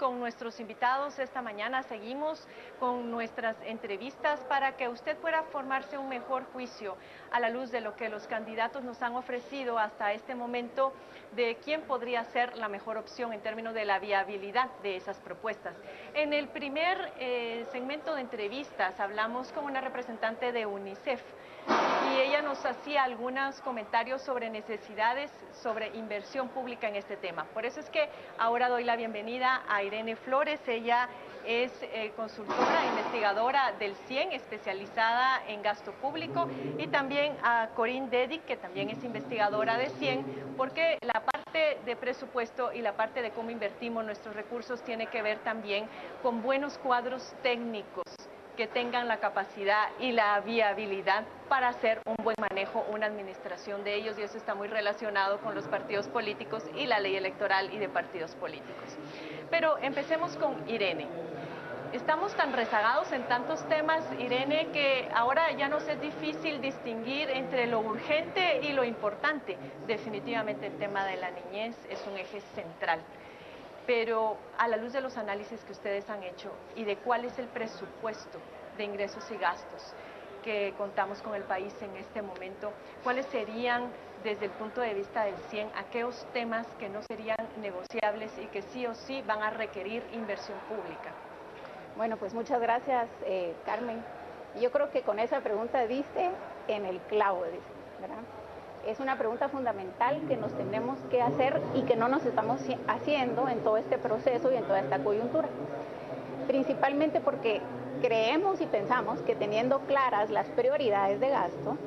con nuestros invitados esta mañana, seguimos con nuestras entrevistas para que usted pueda formarse un mejor juicio a la luz de lo que los candidatos nos han ofrecido hasta este momento, de quién podría ser la mejor opción en términos de la viabilidad de esas propuestas. En el primer segmento de entrevistas hablamos con una representante de UNICEF y ella nos hacía algunos comentarios sobre necesidades, sobre inversión pública en este tema. Por eso es que ahora doy la bienvenida a Irene Flores. Ella es consultora, investigadora del CIEN, especializada en gasto público, y también a Corinne Dedic, que también es investigadora de CIEN, porque la parte de presupuesto y la parte de cómo invertimos nuestros recursos tiene que ver también con buenos cuadros técnicos que tengan la capacidad y la viabilidad para hacer un buen manejo, una administración de ellos, y eso está muy relacionado con los partidos políticos y la ley electoral y de partidos políticos. Pero empecemos con Irene. Estamos tan rezagados en tantos temas, Irene, que ahora ya nos es difícil distinguir entre lo urgente y lo importante. Definitivamente el tema de la niñez es un eje central. Pero a la luz de los análisis que ustedes han hecho y de cuál es el presupuesto de ingresos y gastos que contamos con el país en este momento, ¿cuáles serían, desde el punto de vista del CIEN, aquellos temas que no serían negociables y que sí o sí van a requerir inversión pública? Bueno, pues muchas gracias, Carmen. Yo creo que con esa pregunta diste en el clavo, ¿verdad? Es una pregunta fundamental que nos tenemos que hacer y que no nos estamos haciendo en todo este proceso y en toda esta coyuntura. Principalmente porque creemos y pensamos que teniendo claras las prioridades de gasto,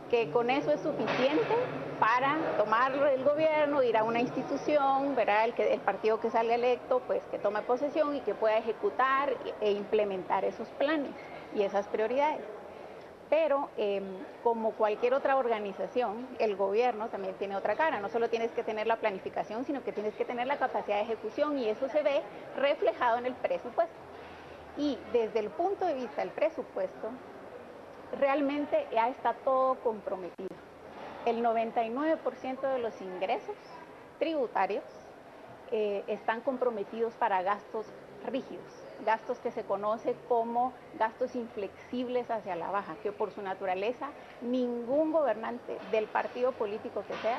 que con eso es suficiente para tomar el gobierno, ir a una institución, ¿verdad? El partido que salga electo, pues que tome posesión y que pueda ejecutar e implementar esos planes y esas prioridades. Pero como cualquier otra organización, el gobierno también tiene otra cara. No solo tienes que tener la planificación, sino que tienes que tener la capacidad de ejecución, y eso se ve reflejado en el presupuesto. Y desde el punto de vista del presupuesto, realmente ya está todo comprometido. El 99% de los ingresos tributarios están comprometidos para gastos rígidos, gastos que se conoce como gastos inflexibles hacia la baja, que por su naturaleza ningún gobernante del partido político que sea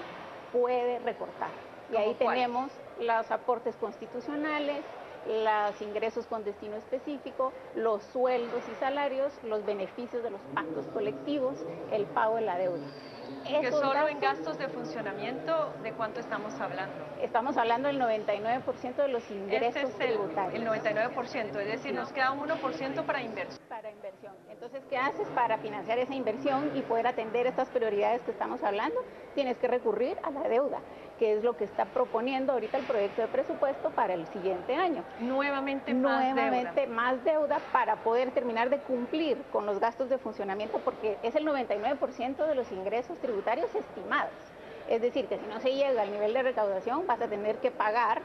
puede recortar. Y ahí tenemos los aportes constitucionales, los ingresos con destino específico, los sueldos y salarios, los beneficios de los pactos colectivos, el pago de la deuda. Que solo en gastos de funcionamiento, ¿de cuánto estamos hablando? Estamos hablando del 99% de los ingresos tributarios. El 99%, es decir, nos queda un 1% para inversión. Para inversión. Entonces, ¿qué haces para financiar esa inversión y poder atender estas prioridades que estamos hablando? Tienes que recurrir a la deuda, que es lo que está proponiendo ahorita el proyecto de presupuesto para el siguiente año. Nuevamente más deuda para poder terminar de cumplir con los gastos de funcionamiento, porque es el 99% de los ingresos tributarios estimados. Es decir, que si no se llega al nivel de recaudación, vas a tener que pagar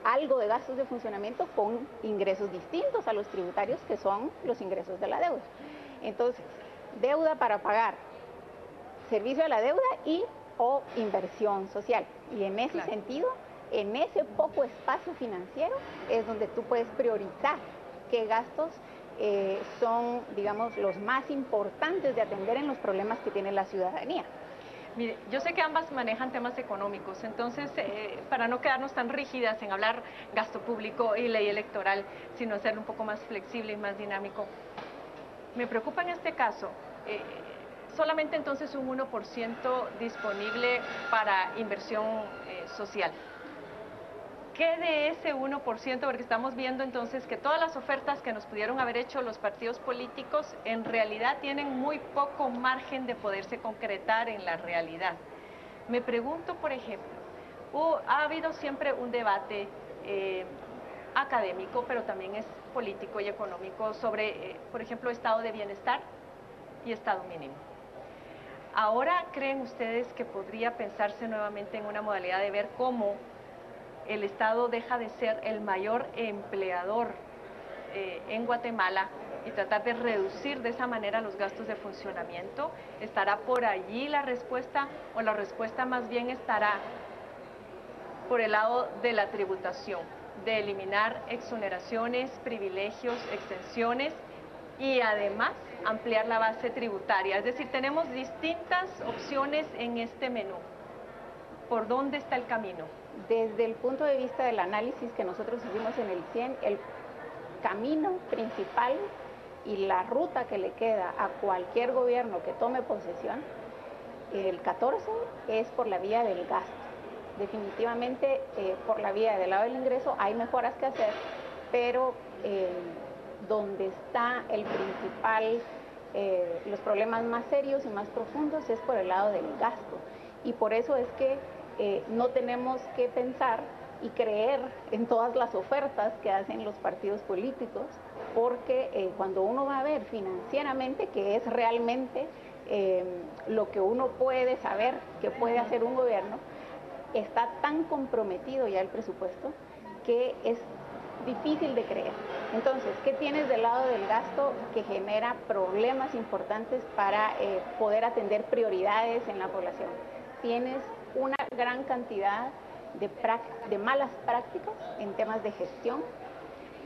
algo de gastos de funcionamiento con ingresos distintos a los tributarios, que son los ingresos de la deuda. Entonces, deuda para pagar servicio a la deuda y o inversión social. Y en ese sentido, en ese poco espacio financiero, es donde tú puedes priorizar qué gastos son, digamos, los más importantes de atender en los problemas que tiene la ciudadanía. Mire, yo sé que ambas manejan temas económicos, entonces, para no quedarnos tan rígidas en hablar gasto público y ley electoral, sino hacerlo un poco más flexible y más dinámico, me preocupa en este caso, solamente entonces un 1% disponible para inversión social. ¿Qué de ese 1%? Porque estamos viendo entonces que todas las ofertas que nos pudieron haber hecho los partidos políticos en realidad tienen muy poco margen de poderse concretar en la realidad. Me pregunto, por ejemplo, ha habido siempre un debate académico, pero también es político y económico sobre, por ejemplo, estado de bienestar y estado mínimo. Ahora, ¿creen ustedes que podría pensarse nuevamente en una modalidad de ver cómo el Estado deja de ser el mayor empleador en Guatemala y tratar de reducir de esa manera los gastos de funcionamiento? ¿Estará por allí la respuesta, o la respuesta más bien estará por el lado de la tributación, de eliminar exoneraciones, privilegios, exenciones y además ampliar la base tributaria. Es decir, tenemos distintas opciones en este menú. ¿Por dónde está el camino? Desde el punto de vista del análisis que nosotros hicimos en el CIEN, el camino principal y la ruta que le queda a cualquier gobierno que tome posesión, el 14, es por la vía del gasto. Definitivamente por la vía del lado del ingreso hay mejoras que hacer, pero donde está el principal, los problemas más serios y más profundos es por el lado del gasto. Y por eso es que no tenemos que pensar y creer en todas las ofertas que hacen los partidos políticos, porque cuando uno va a ver financieramente, que es realmente lo que uno puede saber que puede hacer un gobierno, está tan comprometido ya el presupuesto que es difícil de creer. Entonces, ¿qué tienes del lado del gasto que genera problemas importantes para poder atender prioridades en la población? Tienes una gran cantidad de malas prácticas en temas de gestión.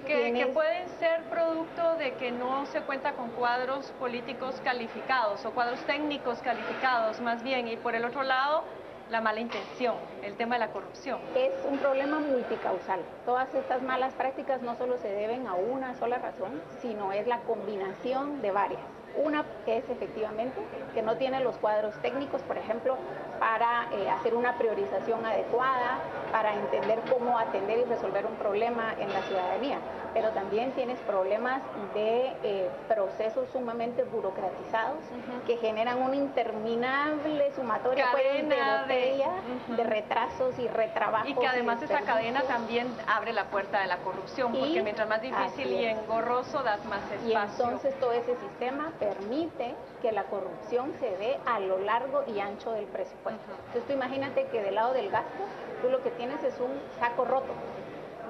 Que pueden ser producto de que no se cuenta con cuadros políticos calificados o cuadros técnicos calificados más bien, y por el otro lado la mala intención, el tema de la corrupción. Es un problema multicausal. Todas estas malas prácticas no solo se deben a una sola razón, sino es la combinación de varias. Una es efectivamente que no tiene los cuadros técnicos, por ejemplo, para hacer una priorización adecuada, para entender cómo atender y resolver un problema en la ciudadanía. Pero también tienes problemas de procesos sumamente burocratizados que generan una interminable sumatoria de botella, de retrasos y retrabajos. Y que además esa cadena también abre la puerta de la corrupción, porque mientras más difícil y engorroso das más espacio. Y entonces todo ese sistema permite que la corrupción se dé a lo largo y ancho del presupuesto. Entonces tú imagínate que del lado del gasto, tú lo que tienes es un saco roto,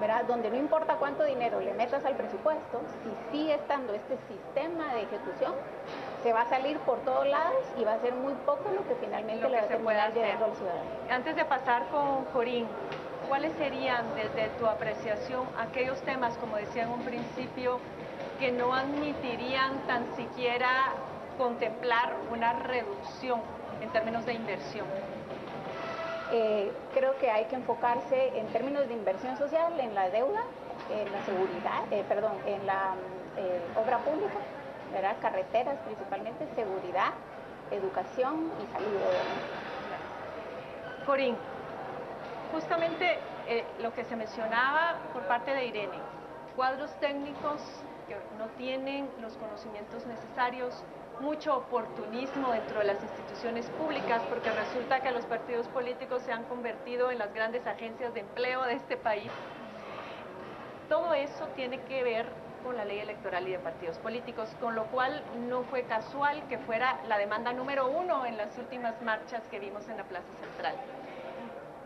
¿verdad? Donde no importa cuánto dinero le metas al presupuesto, si sigue estando este sistema de ejecución, se va a salir por todos lados y va a ser muy poco lo que finalmente le va a terminar llegando al ciudadano. Antes de pasar con Corín, ¿cuáles serían desde tu apreciación aquellos temas, como decía en un principio, que no admitirían tan siquiera contemplar una reducción en términos de inversión? Creo que hay que enfocarse en términos de inversión social en la deuda, en la seguridad, en la obra pública, ¿verdad? Carreteras principalmente, seguridad, educación y salud. Corín, justamente lo que se mencionaba por parte de Irene, cuadros técnicos que no tienen los conocimientos necesarios, mucho oportunismo dentro de las instituciones públicas, porque resulta que los partidos políticos se han convertido en las grandes agencias de empleo de este país. Todo eso tiene que ver con la ley electoral y de partidos políticos, con lo cual no fue casual que fuera la demanda número 1 en las últimas marchas que vimos en la Plaza Central.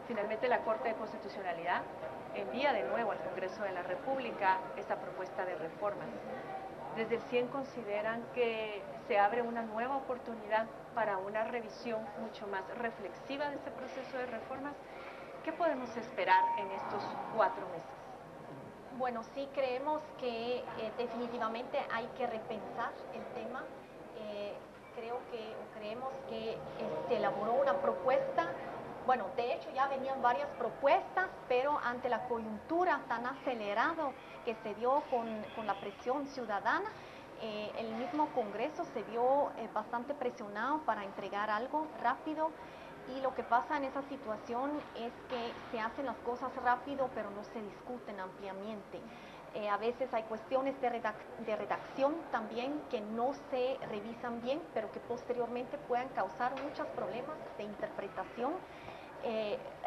Finalmente la Corte de Constitucionalidad envía de nuevo al Congreso de la República esta propuesta de reformas. Desde el CIEN consideran que se abre una nueva oportunidad para una revisión mucho más reflexiva de este proceso de reformas. ¿Qué podemos esperar en estos 4 meses? Bueno, sí creemos que definitivamente hay que repensar el tema. Creemos que se elaboró una propuesta. Bueno, de hecho ya venían varias propuestas, pero ante la coyuntura tan acelerado que se dio con la presión ciudadana, el mismo Congreso se vio bastante presionado para entregar algo rápido. Y lo que pasa en esa situación es que se hacen las cosas rápido, pero no se discuten ampliamente. A veces hay cuestiones de redacción también que no se revisan bien, pero que posteriormente puedan causar muchos problemas de interpretación.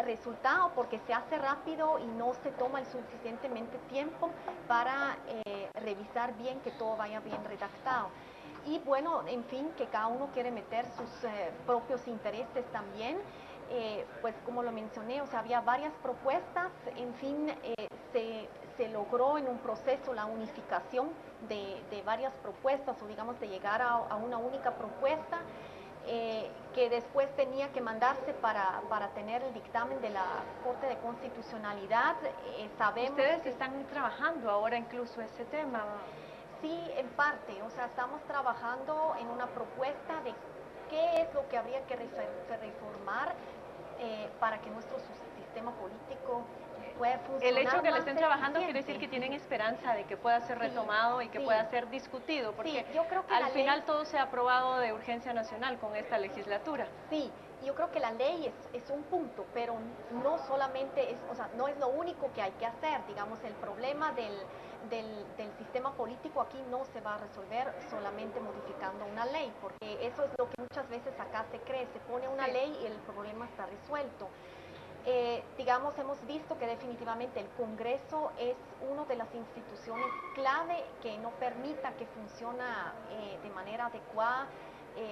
Resultado porque se hace rápido y no se toma el suficientemente tiempo para revisar bien que todo vaya bien redactado. Y bueno, en fin, que cada uno quiere meter sus propios intereses también. Pues como lo mencioné, o sea, había varias propuestas, en fin, se logró en un proceso la unificación de varias propuestas, o digamos de llegar a una única propuesta. que después tenía que mandarse para tener el dictamen de la Corte de Constitucionalidad. Sabemos ¿Ustedes están trabajando ahora incluso ese tema? Sí, en parte, o sea, estamos trabajando en una propuesta de qué es lo que habría que reformar para que nuestro sistema político pueda funcionar. El hecho de que le más estén trabajando quiere eficiente. decir que tienen esperanza de que pueda ser retomado y que sí. pueda ser discutido, porque Sí, yo creo que al la final ley- todo se ha aprobado de urgencia nacional con esta legislatura. Sí, yo creo que la ley es un punto, pero no solamente es, o sea, no es lo único que hay que hacer. Digamos, el problema del sistema político aquí no se va a resolver solamente modificando una ley, porque eso es lo que muchas veces acá se cree, se pone una ley y el problema está resuelto. Digamos, hemos visto que definitivamente el Congreso es una de las instituciones clave que no permita que funciona de manera adecuada.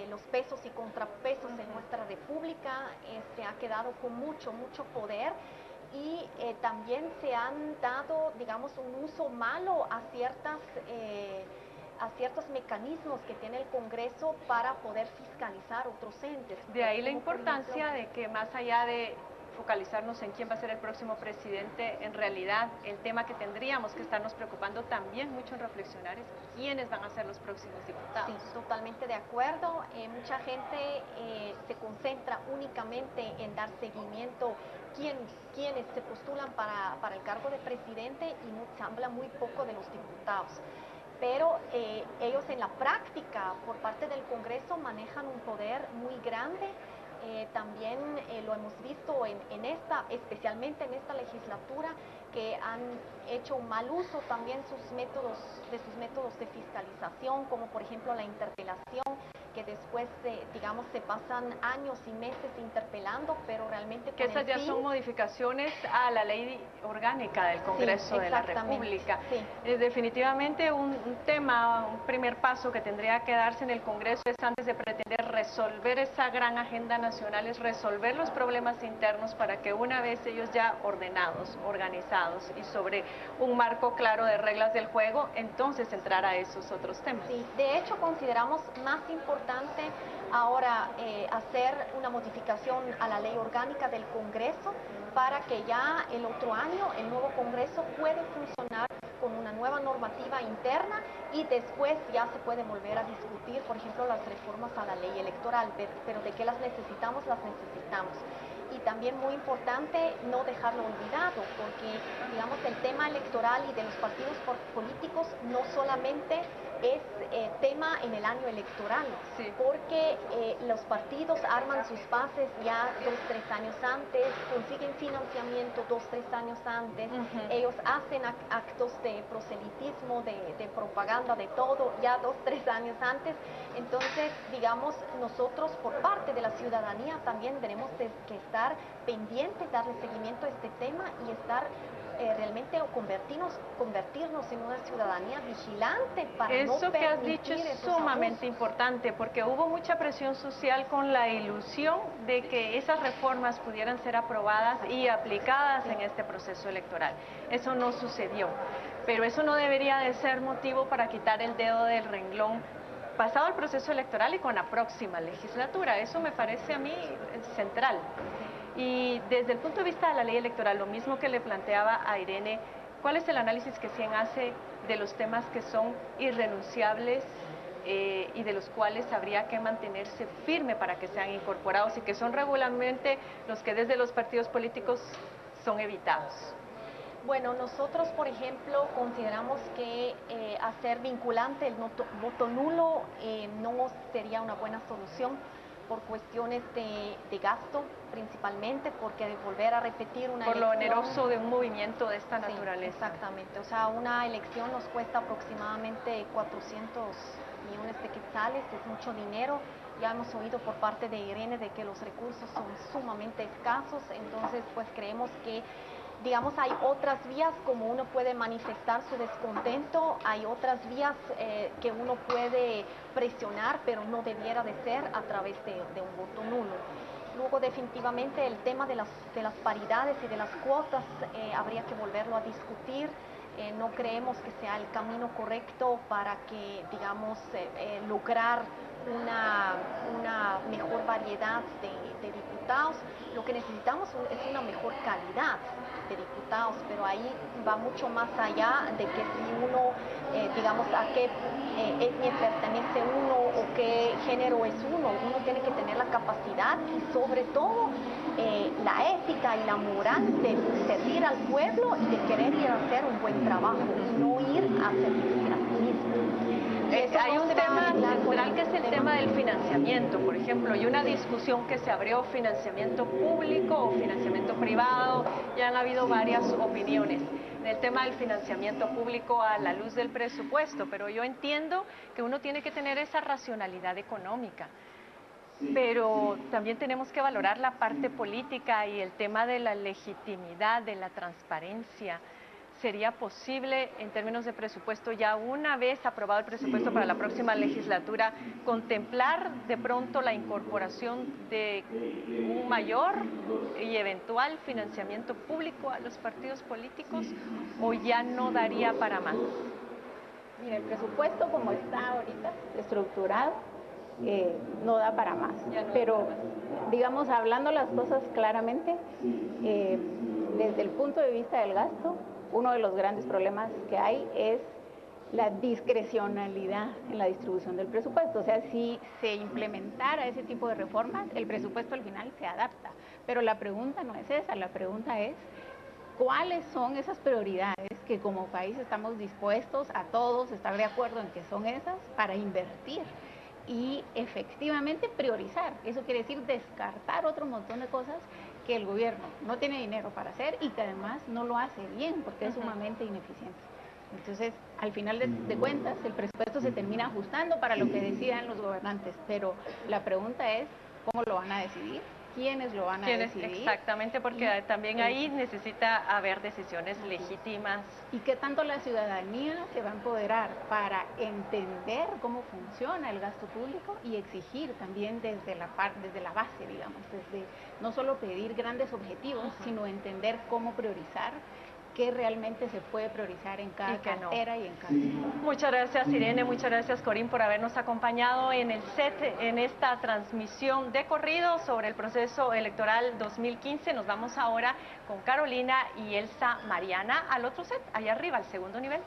Los pesos y contrapesos en nuestra república se ha quedado con mucho poder y también se han dado, digamos, un uso malo a ciertos mecanismos que tiene el Congreso para poder fiscalizar otros entes. De ahí la como por importancia ejemplo, de que más allá de focalizarnos en quién va a ser el próximo presidente, en realidad el tema que tendríamos que estarnos preocupando también mucho en reflexionar es quiénes van a ser los próximos diputados. Sí, totalmente de acuerdo. Mucha gente se concentra únicamente en dar seguimiento quiénes se postulan para el cargo de presidente y se habla muy poco de los diputados. Pero ellos en la práctica, por parte del Congreso, manejan un poder muy grande. También lo hemos visto especialmente en esta legislatura, que han hecho un mal uso también de sus métodos de fiscalización, como por ejemplo la interpelación, que después, digamos, se pasan años y meses interpelando, pero realmente que esas ya son modificaciones a la ley orgánica del Congreso de la República. Sí. Definitivamente un tema, un primer paso que tendría que darse en el Congreso es, antes de pretender resolver esa gran agenda nacional, es resolver los problemas internos para que una vez ellos ya ordenados, organizados y sobre un marco claro de reglas del juego, entonces entrar a esos otros temas. Sí, de hecho consideramos más importante ahora hacer una modificación a la ley orgánica del Congreso para que ya el otro año el nuevo Congreso puede funcionar con una nueva normativa interna y después ya se puede volver a discutir, por ejemplo, las reformas a la ley electoral, pero de qué las necesitamos, las necesitamos. Y también muy importante no dejarlo olvidado, porque digamos el tema electoral y de los partidos políticos no solamente es tema en el año electoral, porque los partidos arman sus bases ya 2-3 años antes, consiguen financiamiento 2-3 años antes, ellos hacen actos de proselitismo, de propaganda, de todo, ya 2-3 años antes. Entonces, digamos, nosotros por parte de la ciudadanía también tenemos que estar pendientes, darle seguimiento a este tema y estar realmente convertirnos en una ciudadanía vigilante para no Eso que has permitir dicho es esos sumamente abusos. importante, porque hubo mucha presión social con la ilusión de que esas reformas pudieran ser aprobadas y aplicadas en este proceso electoral. Eso no sucedió, pero eso no debería de ser motivo para quitar el dedo del renglón pasado el proceso electoral y con la próxima legislatura. Eso me parece a mí central. Y desde el punto de vista de la ley electoral, lo mismo que le planteaba a Irene, ¿cuál es el análisis que CIEN hace de los temas que son irrenunciables y de los cuales habría que mantenerse firme para que sean incorporados y que son regularmente los que desde los partidos políticos son evitados? Bueno, nosotros, por ejemplo, consideramos que hacer vinculante el voto nulo no sería una buena solución por cuestiones de gasto, principalmente, porque volver a repetir una por elección... lo oneroso de un movimiento de esta naturaleza. Exactamente, o sea, una elección nos cuesta aproximadamente 400 millones de quetzales, es mucho dinero. Ya hemos oído por parte de Irene de que los recursos son sumamente escasos, entonces pues creemos que, digamos, hay otras vías como uno puede manifestar su descontento, hay otras vías que uno puede presionar, pero no debiera de ser a través de un voto nulo. Luego, definitivamente, el tema de las paridades y de las cuotas habría que volverlo a discutir. No creemos que sea el camino correcto para que, digamos, lograr una mejor variedad de diputados. Lo que necesitamos es una mejor calidad de diputados, pero ahí va mucho más allá de que si uno, digamos, a qué etnia pertenece uno o qué género es uno. Uno tiene que tener la capacidad y sobre todo la ética y la moral de servir al pueblo y de querer ir a hacer un buen trabajo y no ir a servirse a sí mismo. Hay un tema central que es el tema del financiamiento, por ejemplo, y una discusión que se abrió, financiamiento público o financiamiento privado, ya han habido varias opiniones en el tema del financiamiento público a la luz del presupuesto, pero yo entiendo que uno tiene que tener esa racionalidad económica, pero también tenemos que valorar la parte política y el tema de la legitimidad, de la transparencia. ¿Sería posible, en términos de presupuesto, ya una vez aprobado el presupuesto para la próxima legislatura, contemplar de pronto la incorporación de un mayor y eventual financiamiento público a los partidos políticos, o ya no daría para más? Mira, el presupuesto como está ahorita estructurado no da para más, pero digamos, hablando las cosas claramente, desde el punto de vista del gasto, uno de los grandes problemas que hay es la discrecionalidad en la distribución del presupuesto. O sea, si se implementara ese tipo de reformas, el presupuesto al final se adapta. Pero la pregunta no es esa, la pregunta es cuáles son esas prioridades que como país estamos dispuestos a todos estar de acuerdo en que son esas para invertir y efectivamente priorizar. Eso quiere decir descartar otro montón de cosas que el gobierno no tiene dinero para hacer y que además no lo hace bien porque es sumamente ineficiente. Entonces, al final de cuentas, el presupuesto se termina ajustando para lo que decidan los gobernantes, pero la pregunta es, ¿cómo lo van a decidir? ¿Quiénes lo van a decidir? Exactamente, porque también ahí necesita haber decisiones legítimas. ¿Y qué tanto la ciudadanía se va a empoderar para entender cómo funciona el gasto público y exigir también desde la base, digamos, desde no solo pedir grandes objetivos, sino entender cómo priorizar, qué realmente se puede priorizar en cada cartera y en cada sector. Muchas gracias, Irene, muchas gracias, Corín, por habernos acompañado en el set, en esta transmisión de corrido sobre el proceso electoral 2015. Nos vamos ahora con Carolina y Elsa Mariana al otro set, allá arriba, al segundo nivel.